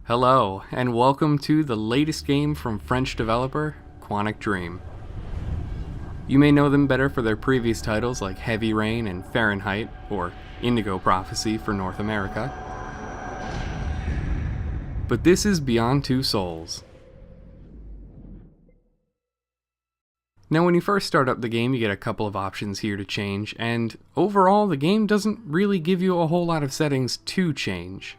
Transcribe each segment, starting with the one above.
Hello, and welcome to the latest game from French developer, Quantic Dream. You may know them better for their previous titles like Heavy Rain and Fahrenheit, or Indigo Prophecy for North America. But this is Beyond Two Souls. Now when you first start up the game, you get a couple of options here to change, and overall the game doesn't really give you a whole lot of settings to change.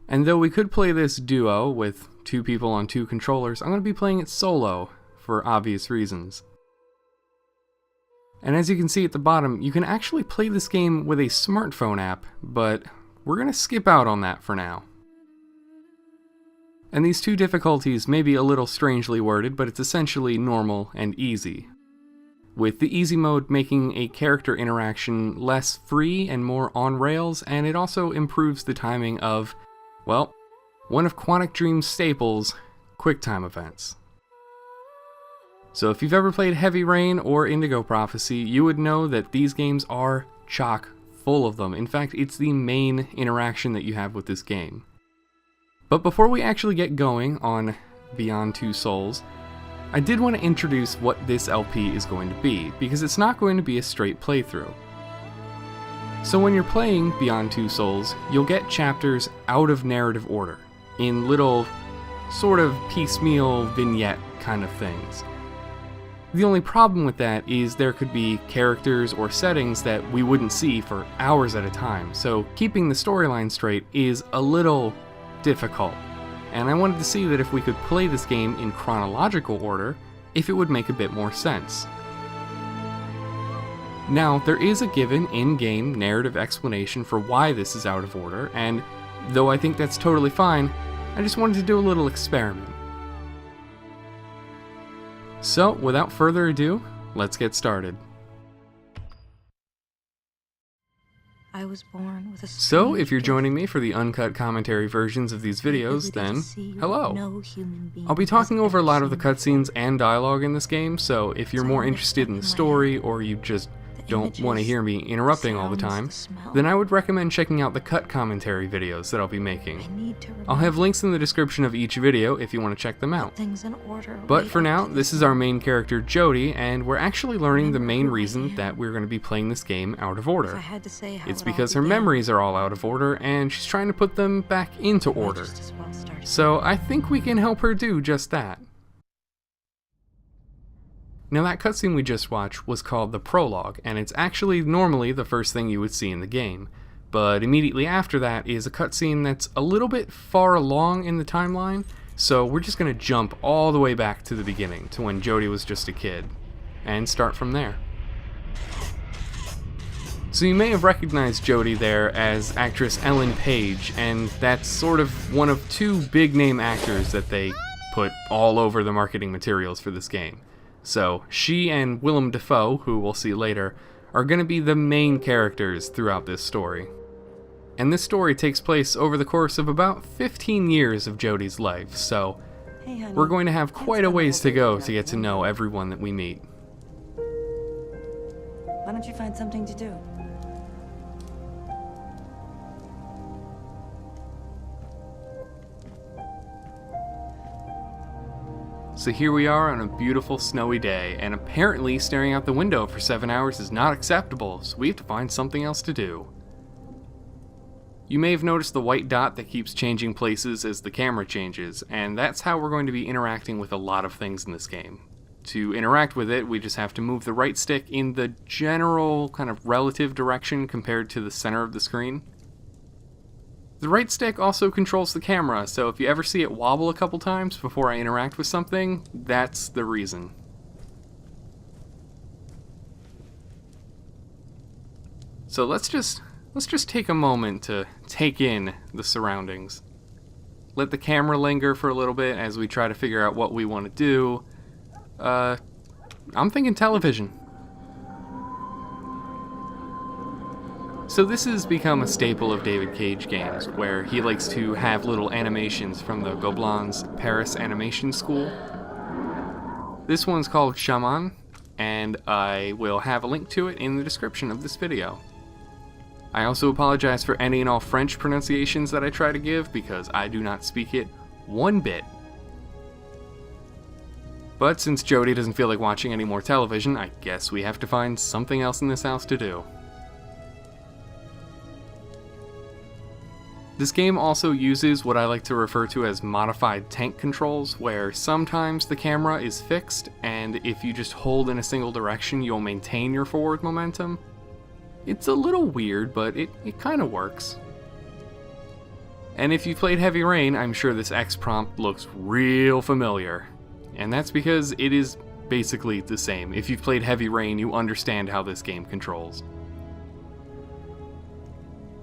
And though we could play this duo with two people on two controllers, I'm going to be playing it solo for obvious reasons. And as you can see at the bottom, you can actually play this game with a smartphone app, but we're going to skip out on that for now. And these two difficulties may be a little strangely worded, but it's essentially normal and easy, with the easy mode making a character interaction less free and more on rails, and it also improves the timing of, well, one of Quantic Dream's staples, QuickTime events. So if you've ever played Heavy Rain or Indigo Prophecy, you would know that these games are chock full of them. In fact, it's the main interaction that you have with this game. But before we actually get going on Beyond Two Souls, I did want to introduce what this LP is going to be, because it's not going to be a straight playthrough. So when you're playing Beyond Two Souls, you'll get chapters out of narrative order, in little sort of piecemeal vignette kind of things. The only problem with that is there could be characters or settings that we wouldn't see for hours at a time, so keeping the storyline straight is a little difficult. And I wanted to see that if we could play this game in chronological order, if it would make a bit more sense. Now, there is a given in-game narrative explanation for why this is out of order, and though I think that's totally fine, I just wanted to do a little experiment. So, without further ado, let's get started. I was born with a So, if you're joining me for the uncut commentary versions of these videos, then hello! I'll be talking over a lot of the cutscenes and dialogue in this game, so if you're more interested in the story, or you just don't want to hear me interrupting all the time, then I would recommend checking out the cut commentary videos that I'll be making. I'll have links in the description of each video if you want to check them out. But for now, this is our main character Jodie, and we're actually learning the main reason that we're going to be playing this game out of order. It's because her memories are all out of order, and she's trying to put them back into order. So I think we can help her do just that. Now that cutscene we just watched was called the prologue, and it's actually normally the first thing you would see in the game. But immediately after that is a cutscene that's a little bit far along in the timeline, so we're just going to jump all the way back to the beginning, to when Jodie was just a kid, and start from there. So you may have recognized Jodie there as actress Ellen Page, and that's sort of one of two big name actors that they put all over the marketing materials for this game. So, she and Willem Dafoe, who we'll see later, are going to be the main characters throughout this story. And this story takes place over the course of about 15 years of Jodie's life, so we're going to have quite a ways to go to get to know everyone that we meet. Why don't you find something to do? So here we are on a beautiful snowy day, and apparently staring out the window for 7 hours is not acceptable, so we have to find something else to do. You may have noticed the white dot that keeps changing places as the camera changes, and that's how we're going to be interacting with a lot of things in this game. To interact with it, we just have to move the right stick in the general kind of relative direction compared to the center of the screen. The right stick also controls the camera, so if you ever see it wobble a couple times before I interact with something, that's the reason. So let's just take a moment to take in the surroundings. Let the camera linger for a little bit as we try to figure out what we want to do. I'm thinking television. So this has become a staple of David Cage games, where he likes to have little animations from the Gobelins Paris Animation School. This one's called Shaman, and I will have a link to it in the description of this video. I also apologize for any and all French pronunciations that I try to give, because I do not speak it one bit. But since Jodie doesn't feel like watching any more television, I guess we have to find something else in this house to do. This game also uses what I like to refer to as modified tank controls, where sometimes the camera is fixed, and if you just hold in a single direction, you'll maintain your forward momentum. It's a little weird, but it kind of works. And if you've played Heavy Rain, I'm sure this X prompt looks real familiar. And that's because it is basically the same. If you've played Heavy Rain, you understand how this game controls.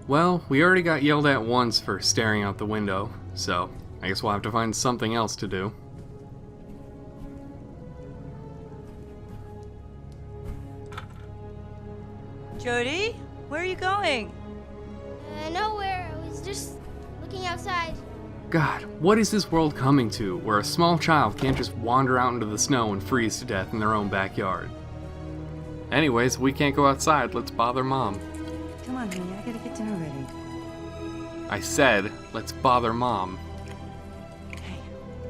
Well, we already got yelled at once for staring out the window, so I guess we'll have to find something else to do. Jodie, where are you going? Nowhere. I was just looking outside. God, what is this world coming to, where a small child can't just wander out into the snow and freeze to death in their own backyard? Anyways, we can't go outside, let's bother Mom. Come on, honey, I gotta get dinner ready. I said, let's bother Mom. Hey,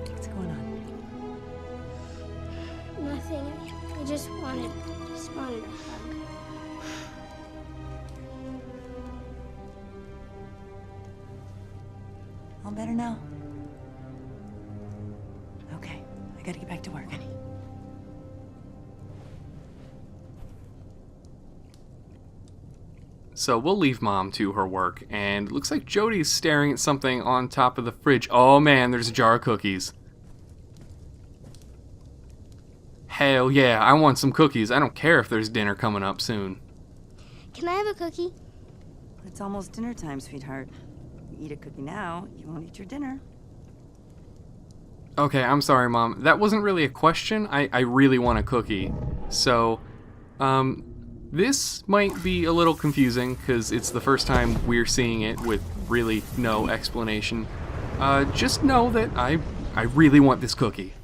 what's going on? Nothing. I just wanted a hug. All better now? Okay, I gotta get back to work, honey. So we'll leave Mom to her work, and it looks like Jodie's staring at something on top of the fridge. Oh man, there's a jar of cookies. Hell yeah, I want some cookies. I don't care if there's dinner coming up soon. Can I have a cookie? It's almost dinner time, sweetheart. You eat a cookie now, you won't eat your dinner. Okay, I'm sorry, Mom. That wasn't really a question. I really want a cookie. So, this might be a little confusing, because it's the first time we're seeing it with really no explanation. Just know that I really want this cookie.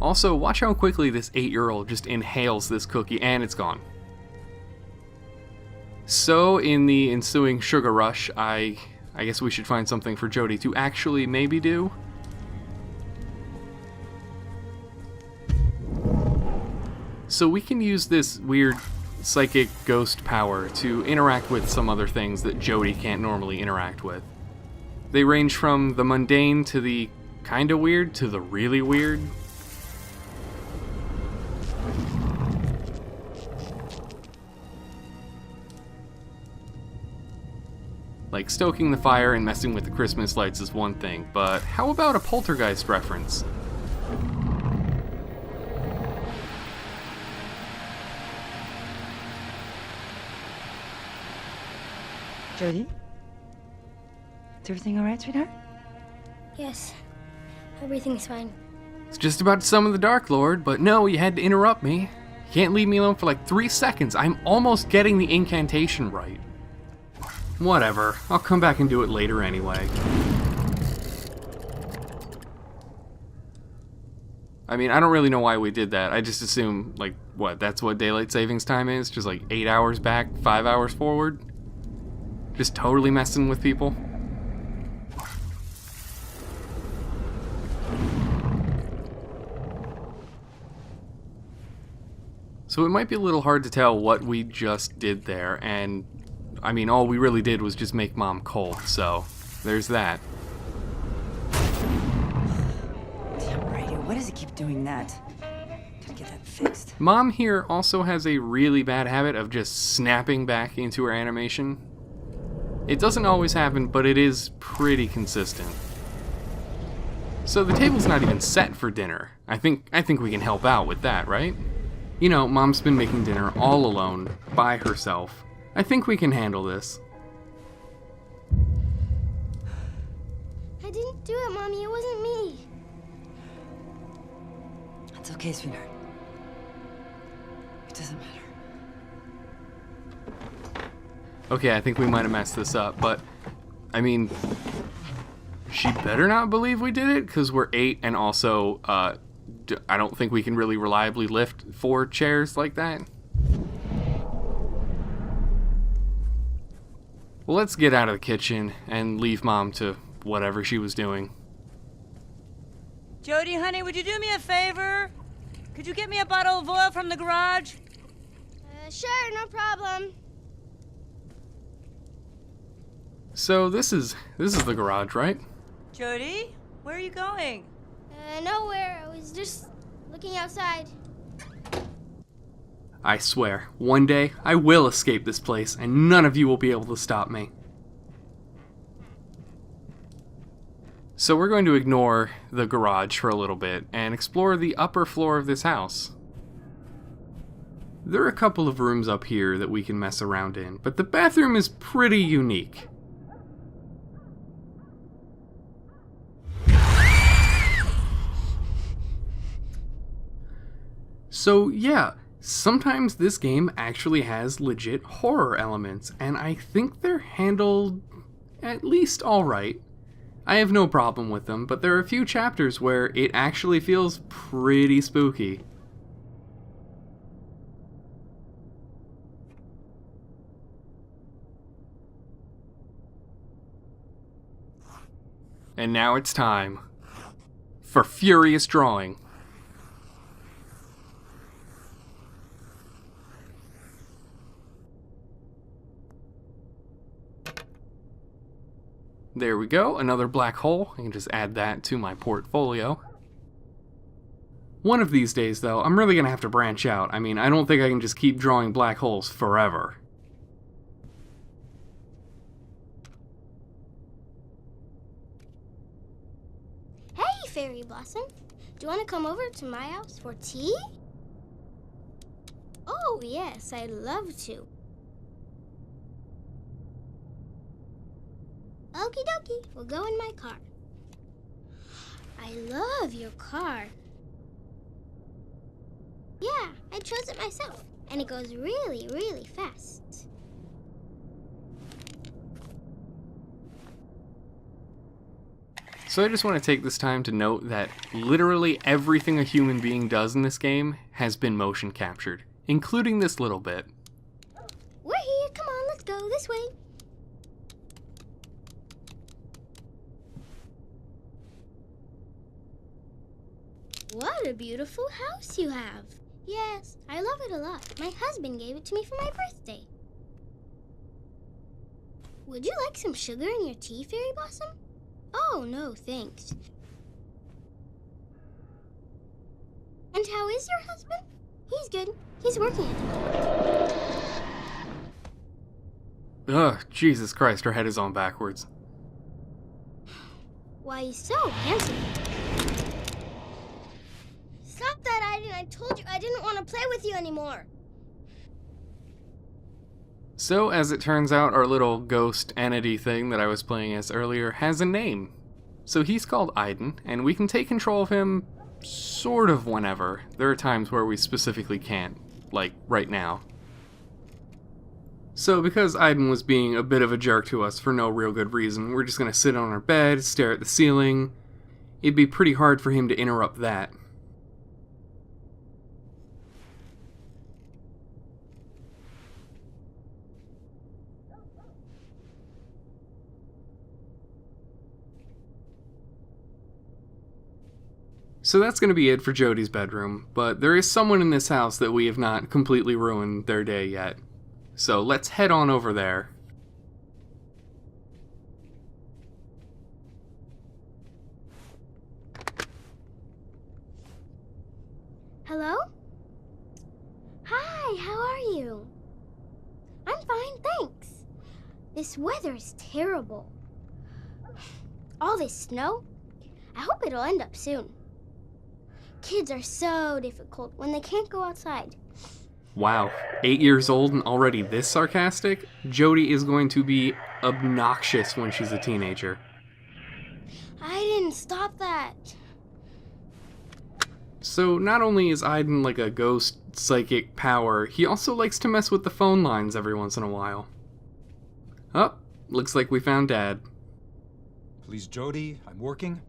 Also, watch how quickly this 8-year-old just inhales this cookie, and it's gone. So, in the ensuing sugar rush, I guess we should find something for Jodie to actually maybe do. So we can use this weird psychic ghost power to interact with some other things that Jodie can't normally interact with. They range from the mundane to the kinda weird to the really weird. Like, stoking the fire and messing with the Christmas lights is one thing, but how about a poltergeist reference? Jodie? Is everything alright, sweetheart? Yes. Everything's fine. It's just about to summon the Dark Lord, but no, you had to interrupt me. You can't leave me alone for like 3 seconds. I'm almost getting the incantation right. Whatever, I'll come back and do it later anyway. I mean, I don't really know why we did that. I just assume, like, what, that's what daylight savings time is? Just like 8 hours back, 5 hours forward? Just totally messing with people? So it might be a little hard to tell what we just did there, and I mean, all we really did was just make Mom cold, so there's that. Damn right, why does he keep doing that? Gotta get that fixed. Mom here also has a really bad habit of just snapping back into her animation. It doesn't always happen, but it is pretty consistent. So the table's not even set for dinner. I think we can help out with that, right? You know, Mom's been making dinner all alone, by herself. I think we can handle this. I didn't do it, Mommy. It wasn't me. It's okay, sweetheart. It doesn't matter. Okay, I think we might have messed this up, but, I mean, she better not believe we did it, because we're 8, and also, I don't think we can really reliably lift 4 chairs like that. Well, let's get out of the kitchen and leave Mom to whatever she was doing. Jodie, honey, would you do me a favor? Could you get me a bottle of oil from the garage? Sure, no problem. So this is the garage, right? Jodie, where are you going? Nowhere. I was just looking outside. I swear, one day I will escape this place and none of you will be able to stop me. So we're going to ignore the garage for a little bit and explore the upper floor of this house. There are a couple of rooms up here that we can mess around in, but the bathroom is pretty unique. So yeah, sometimes this game actually has legit horror elements, and I think they're handled at least alright. I have no problem with them, but there are a few chapters where it actually feels pretty spooky. And now it's time for furious drawing. There we go, another black hole. I can just add that to my portfolio. One of these days, though, I'm really gonna have to branch out. I mean, I don't think I can just keep drawing black holes forever. Hey, Fairy Blossom. Do you want to come over to my house for tea? Oh, yes, I'd love to. Okie dokie, we'll go in my car. I love your car. Yeah, I chose it myself, and it goes really, really fast. So I just want to take this time to note that literally everything a human being does in this game has been motion captured, including this little bit. We're here, come on, let's go this way. What a beautiful house you have. Yes, I love it a lot. My husband gave it to me for my birthday. Would you like some sugar in your tea, Fairy Blossom? Oh, no, thanks. And how is your husband? He's good. He's working at it. Ugh, Jesus Christ, her head is on backwards. Why, he's so handsome. Stop that, Aiden. I told you I didn't want to play with you anymore. So, as it turns out, our little ghost entity thing that I was playing as earlier has a name. So he's called Aiden, and we can take control of him sort of whenever. There are times where we specifically can't, like right now. So because Aiden was being a bit of a jerk to us for no real good reason, we're just gonna sit on our bed, stare at the ceiling. It'd be pretty hard for him to interrupt that. So that's going to be it for Jodie's bedroom, but there is someone in this house that we have not completely ruined their day yet. So let's head on over there. Hello? Hi, how are you? I'm fine, thanks. This weather is terrible. All this snow? I hope it'll end up soon. Kids are so difficult when they can't go outside. Wow, 8 years old and already this sarcastic? Jodie is going to be obnoxious when she's a teenager. I didn't stop that. So not only is Aiden like a ghost psychic power, he also likes to mess with the phone lines every once in a while. Oh, looks like we found Dad. Please, Jodie, I'm working.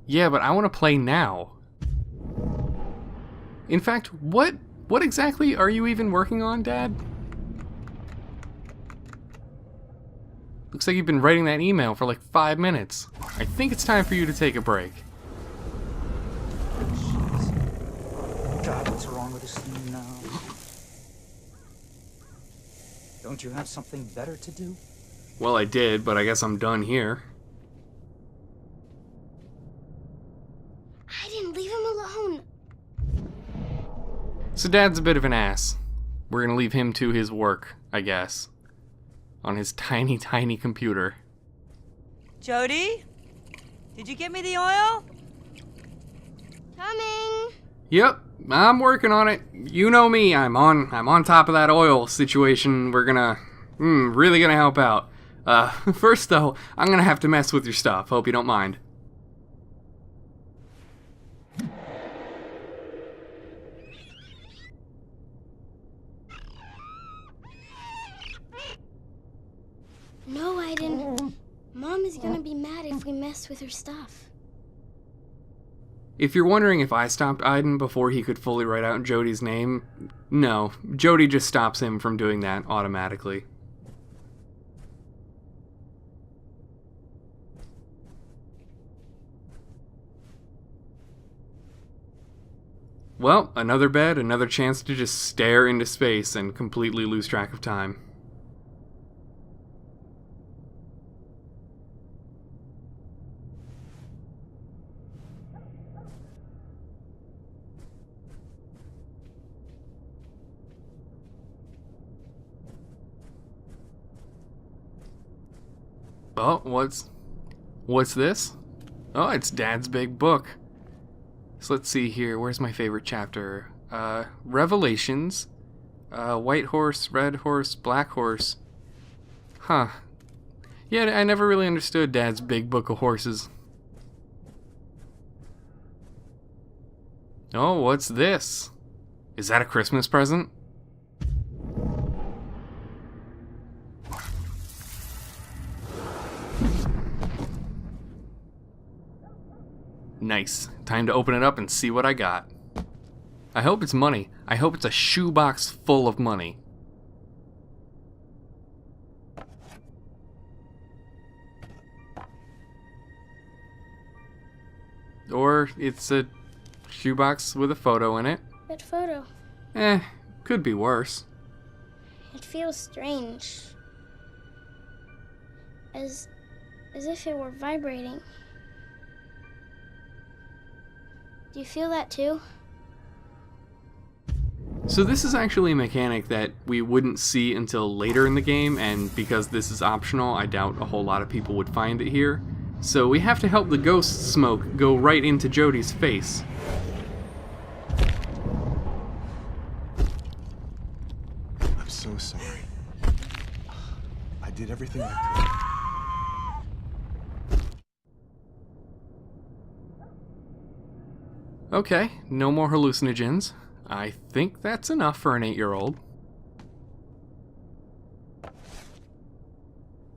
Yeah, but I want to play now. In fact, what exactly are you even working on, Dad? Looks like you've been writing that email for like 5 minutes. I think it's time for you to take a break. Jeez. God, what's wrong with this thing now? Don't you have something better to do? Well, I did, but I guess I'm done here. I didn't leave him alone. So Dad's a bit of an ass. We're gonna leave him to his work, I guess. On his tiny, tiny computer. Jodie? Did you get me the oil? Coming. Yep, I'm working on it. You know me, I'm on top of that oil situation. We're gonna, really gonna help out. First though, I'm gonna have to mess with your stuff. Hope you don't mind. No, I didn't. Mom is gonna be mad if we mess with her stuff. If you're wondering if I stopped Aiden before he could fully write out Jodie's name, no. Jodie just stops him from doing that automatically. Well, another bed, another chance to just stare into space and completely lose track of time. Oh, what's this? Oh, it's Dad's big book. So let's see here. Where's my favorite chapter? Revelations. White horse, red horse, black horse. Huh. Yeah, I never really understood Dad's big book of horses. Oh, what's this? Is that a Christmas present? Nice. Time to open it up and see what I got. I hope it's money. I hope it's a shoebox full of money. Or it's a shoebox with a photo in it. That photo. Could be worse. It feels strange. As if it were vibrating. Do you feel that too? So this is actually a mechanic that we wouldn't see until later in the game, and because this is optional, I doubt a whole lot of people would find it here. So we have to help the ghost smoke go right into Jodie's face. I'm so sorry. I did everything I could. Okay, no more hallucinogens. I think that's enough for an 8-year-old.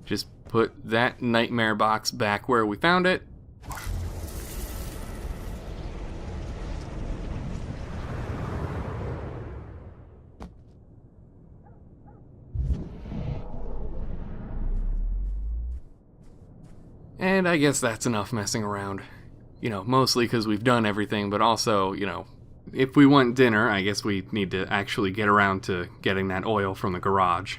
Just put that nightmare box back where we found it. And I guess that's enough messing around. You know, mostly because we've done everything, but also, you know, if we want dinner, I guess we need to actually get around to getting that oil from the garage.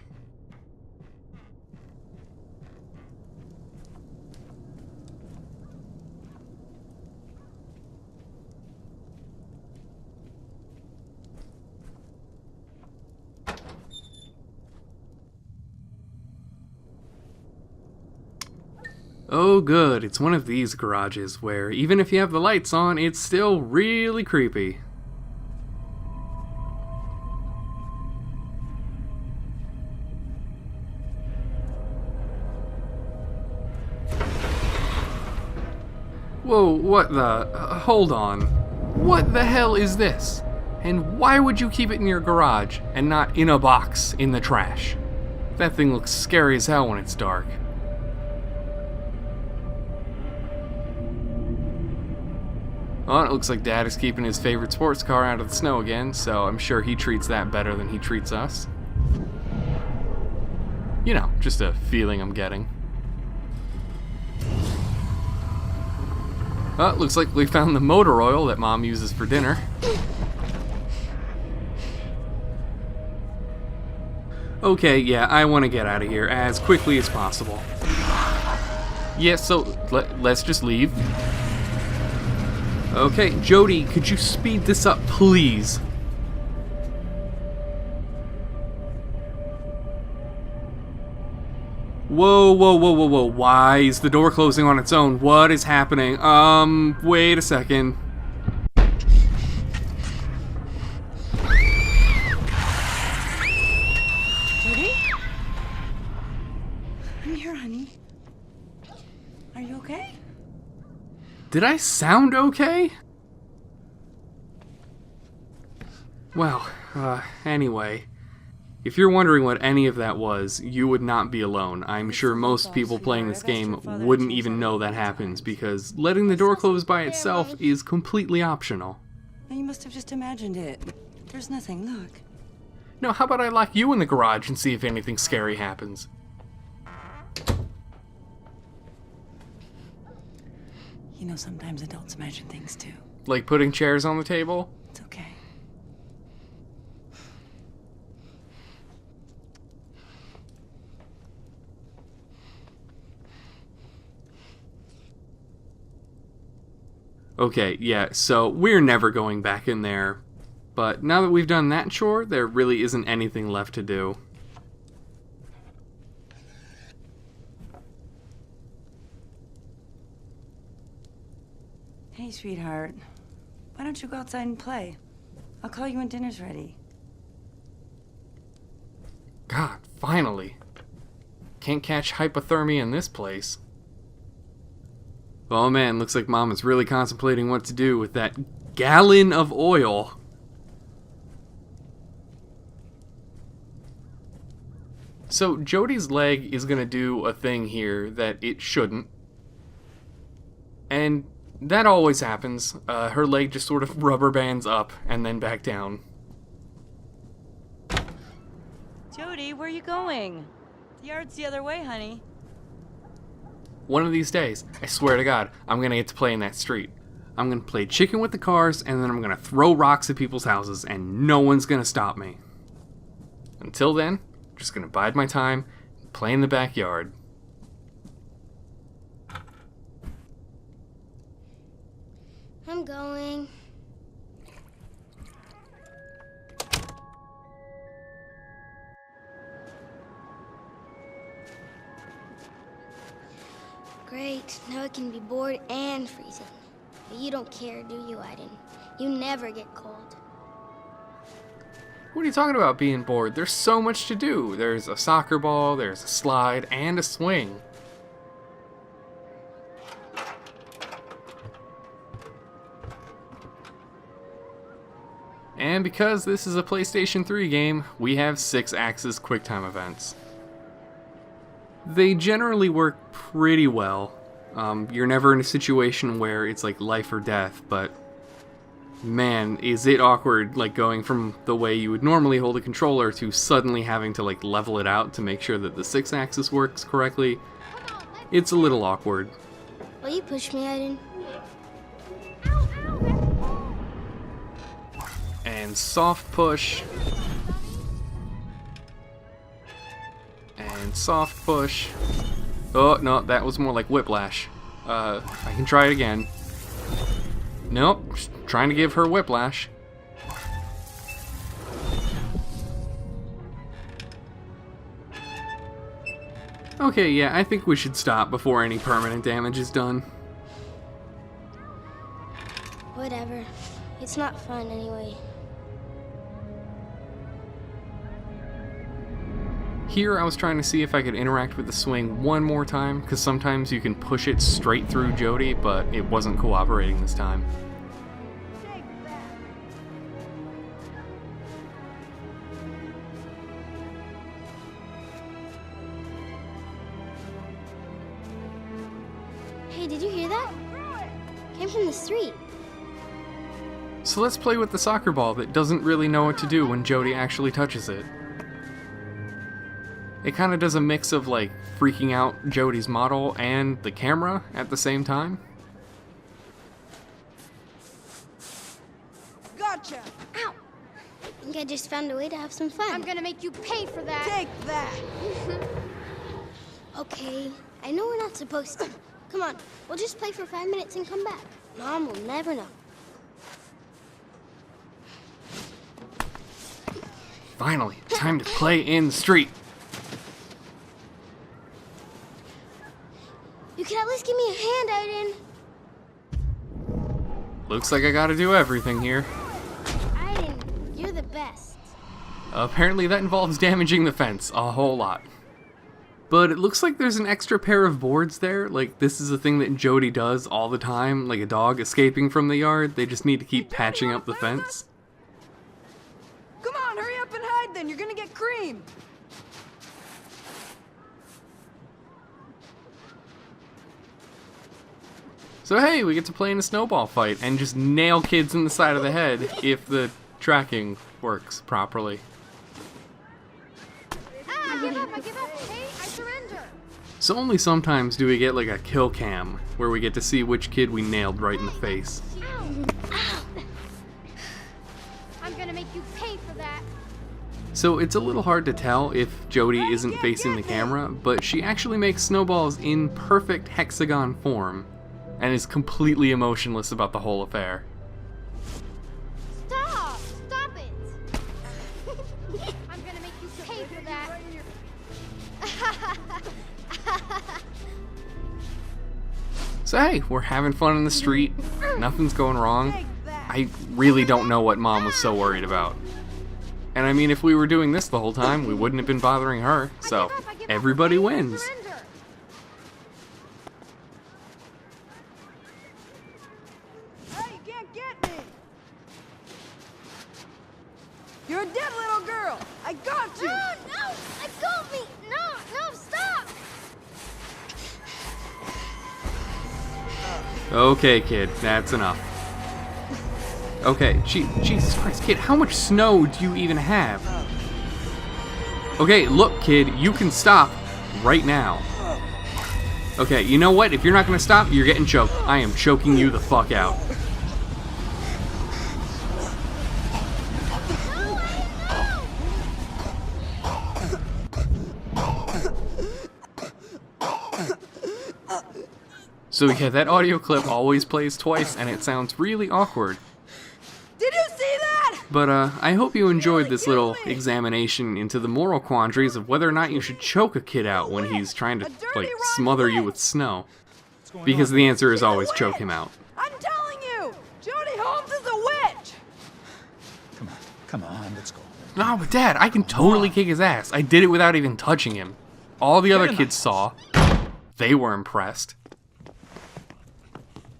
Oh good, it's one of these garages where even if you have the lights on, it's still really creepy. Whoa, what the... hold on. What the hell is this? And why would you keep it in your garage and not in a box in the trash? That thing looks scary as hell when it's dark. Well, it looks like Dad is keeping his favorite sports car out of the snow again, so I'm sure he treats that better than he treats us. You know, just a feeling I'm getting. Well, looks like we found the motor oil that Mom uses for dinner. Okay, yeah, I want to get out of here as quickly as possible. Yeah, so let's just leave. Okay, Jodie, could you speed this up, please? Whoa, whoa, whoa, whoa, whoa. Why is the door closing on its own? What is happening? Wait a second. Jodie? I'm here, honey. Are you okay? Did I sound okay? Well, anyway. If you're wondering what any of that was, you would not be alone. I'm sure most people playing this game wouldn't even know that happens, because letting the door close by itself is completely optional. You must have just imagined it. There's nothing, look. No, how about I lock you in the garage and see if anything scary happens? You know, sometimes adults imagine things too. Like putting chairs on the table? It's okay. Okay, yeah, so we're never going back in there. But now that we've done that chore, there really isn't anything left to do. Hey, sweetheart. Why don't you go outside and play? I'll call you when dinner's ready. God, finally. Can't catch hypothermia in this place. Oh man, looks like Mom is really contemplating what to do with that gallon of oil. So Jodie's leg is gonna do a thing here that it shouldn't. And that always happens. Her leg just sort of rubber bands up and then back down. Jodie, where are you going? The yard's the other way, honey. One of these days, I swear to God, I'm gonna get to play in that street. I'm gonna play chicken with the cars, and then I'm gonna throw rocks at people's houses, and no one's gonna stop me. Until then, I'm just gonna bide my time and play in the backyard. I'm going. Great, now I can be bored and freezing. But you don't care, do you, Aiden? You never get cold. What are you talking about being bored? There's so much to do. There's a soccer ball, there's a slide, and a swing. And because this is a PlayStation 3 game, we have 6-axis QuickTime events. They generally work pretty well. You're never in a situation where it's like life or death, but man, is it awkward, like going from the way you would normally hold a controller to suddenly having to like level it out to make sure that the 6-axis works correctly. It's a little awkward. Will you push me, Aiden? And soft push. And soft push. Oh, no, that was more like whiplash. I can try it again. Nope, just trying to give her whiplash. Okay, yeah, I think we should stop before any permanent damage is done. Whatever. It's not fun anyway. Here I was trying to see if I could interact with the swing one more time, because sometimes you can push it straight through Jodie, but it wasn't cooperating this time. Hey, did you hear that? Came from the street. So let's play with the soccer ball that doesn't really know what to do when Jodie actually touches it. It kind of does a mix of like freaking out Jodie's model and the camera at the same time. Gotcha! Ow! I think I just found a way to have some fun. I'm gonna make you pay for that! Take that! Okay, I know we're not supposed to. Come on, we'll just play for 5 minutes and come back. Mom will never know. Finally, time to play in the street. You can at least give me a hand, Aiden. Looks like I gotta do everything here. Aiden, you're the best. Apparently that involves damaging the fence a whole lot. But it looks like there's an extra pair of boards there. Like, this is a thing that Jodie does all the time, like a dog escaping from the yard. They just need to keep patching up the fence. Come on, hurry up and hide then. You're gonna get creamed. So hey, we get to play in a snowball fight and just nail kids in the side of the head if the tracking works properly. I give up, hey, I surrender! So only sometimes do we get like a kill cam, where we get to see which kid we nailed right in the face. Ow! I'm gonna make you pay for that! So it's a little hard to tell if Jodie isn't facing the camera, but she actually makes snowballs in perfect hexagon form, and is completely emotionless about the whole affair. Stop! Stop it! I'm gonna make you pay for that! So hey, we're having fun in the street, nothing's going wrong. I really don't know what Mom was so worried about. And I mean, if we were doing this the whole time, we wouldn't have been bothering her, so everybody wins. Hey, you can't get me! You're a dead little girl! I got you! No, no! Let go of me! No, no, stop! Okay, kid, that's enough. Okay, Jesus Christ, kid, how much snow do you even have? Okay, look, kid, you can stop right now. Okay, you know what? If you're not gonna stop, you're getting choked. I am choking you the fuck out. So yeah, that audio clip always plays twice, and it sounds really awkward. Did you see that? But I hope you enjoyed this little examination into the moral quandaries of whether or not you should choke a kid out when he's trying to, like, smother you with snow. Because the answer is always choke him out. I'm telling you! Jodie Holmes is a witch! Come on, let's go. No, but Dad, I can totally kick his ass. I did it without even touching him. All the other kids saw. They were impressed.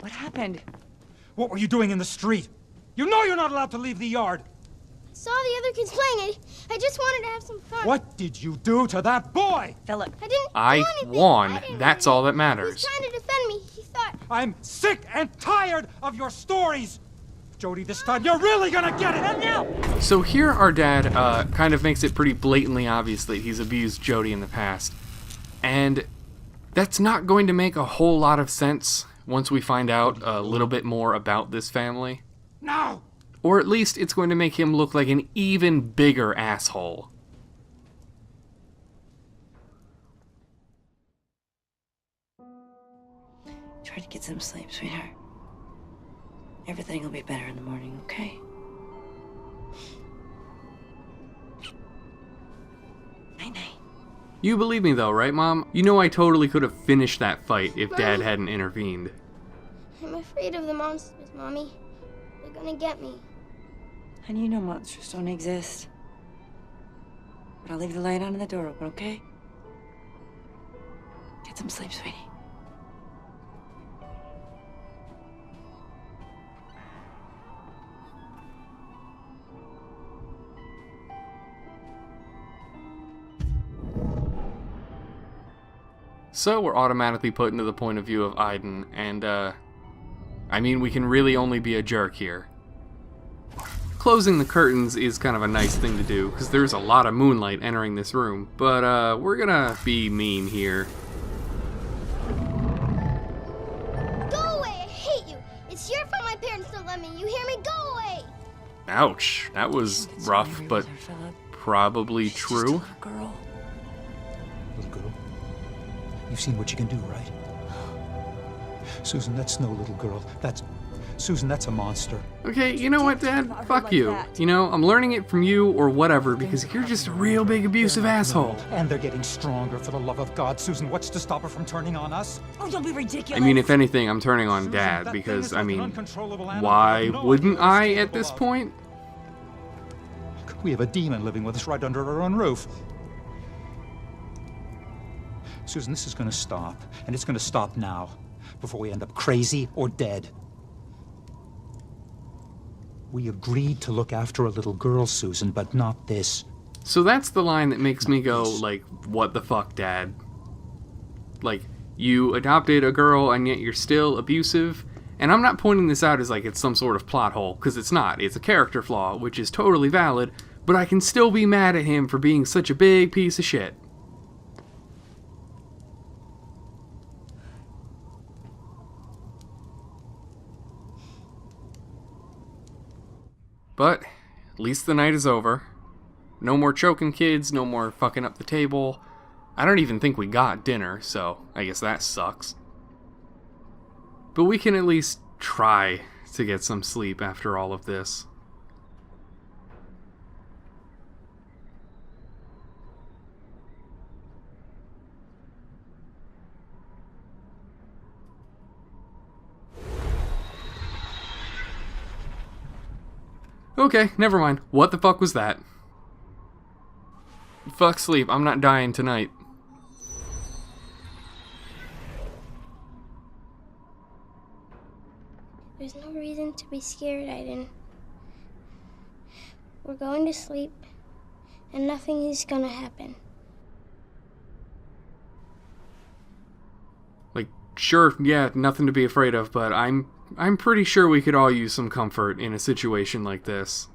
What happened? What were you doing in the street? You know you're not allowed to leave the yard. I saw the other kids playing. I just wanted to have some fun. What did you do to that boy? Philip. I didn't I do anything. won. I didn't That's do all that anything. He matters. was trying to defend me. He thought... I'm sick and tired of your stories. Jodie, this time you're really gonna get it. And now. So here our dad kind of makes it pretty blatantly obvious that he's abused Jodie in the past. And that's not going to make a whole lot of sense once we find out a little bit more about this family. No. Or at least it's going to make him look like an even bigger asshole. Try to get some sleep, sweetheart. Everything will be better in the morning, okay? Night-night. You believe me though, right, Mom? You know I totally could have finished that fight if Dad hadn't intervened. I'm afraid of the monsters, Mommy. They're gonna get me. Honey, you know monsters don't exist. But I'll leave the light on and the door open, okay? Get some sleep, sweetie. So we're automatically put into the point of view of Aiden, and I mean, we can really only be a jerk here. closing the curtains is kind of a nice thing to do, because there's a lot of moonlight entering this room. But, we're gonna be mean here. Go away! I hate you! It's your fault my parents don't let me. You hear me? Go away! Ouch. That was rough, but probably true. Girl. Little girl, you've seen what you can do, right? Susan, that's no little girl. Susan, that's a monster. Okay, you know what, Dad? Fuck you. You know, I'm learning it from you or whatever, because you're just a real big abusive asshole. And they're getting stronger, for the love of God. Susan, what's to stop her from turning on us? Oh, don't be ridiculous. I mean, if anything, I'm turning on Dad, because, I mean, why wouldn't I at this point? We have a demon living with us right under our own roof. Susan, this is gonna stop, and it's gonna stop now, before we end up crazy or dead. We agreed to look after a little girl, Susan, but not this. So that's the line that makes me go, like, what the fuck, Dad? Like, you adopted a girl and yet you're still abusive? And I'm not pointing this out as like it's some sort of plot hole, because it's not. It's a character flaw, which is totally valid, but I can still be mad at him for being such a big piece of shit. But at least the night is over. No more choking kids, no more fucking up the table. I don't even think we got dinner, so I guess that sucks. But we can at least try to get some sleep after all of this. Okay, never mind. What the fuck was that? Fuck sleep, I'm not dying tonight. There's no reason to be scared, Aiden. We're going to sleep, and nothing is gonna happen. Like, sure, yeah, nothing to be afraid of, but I'm pretty sure we could all use some comfort in a situation like this.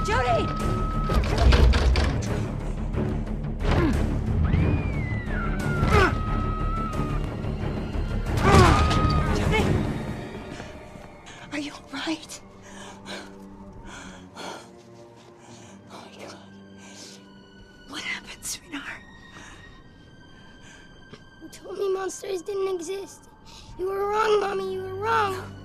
Jodie! Are you all right? Oh my God. What happened, sweetheart? You told me monsters didn't exist. You were wrong, Mommy. You were wrong.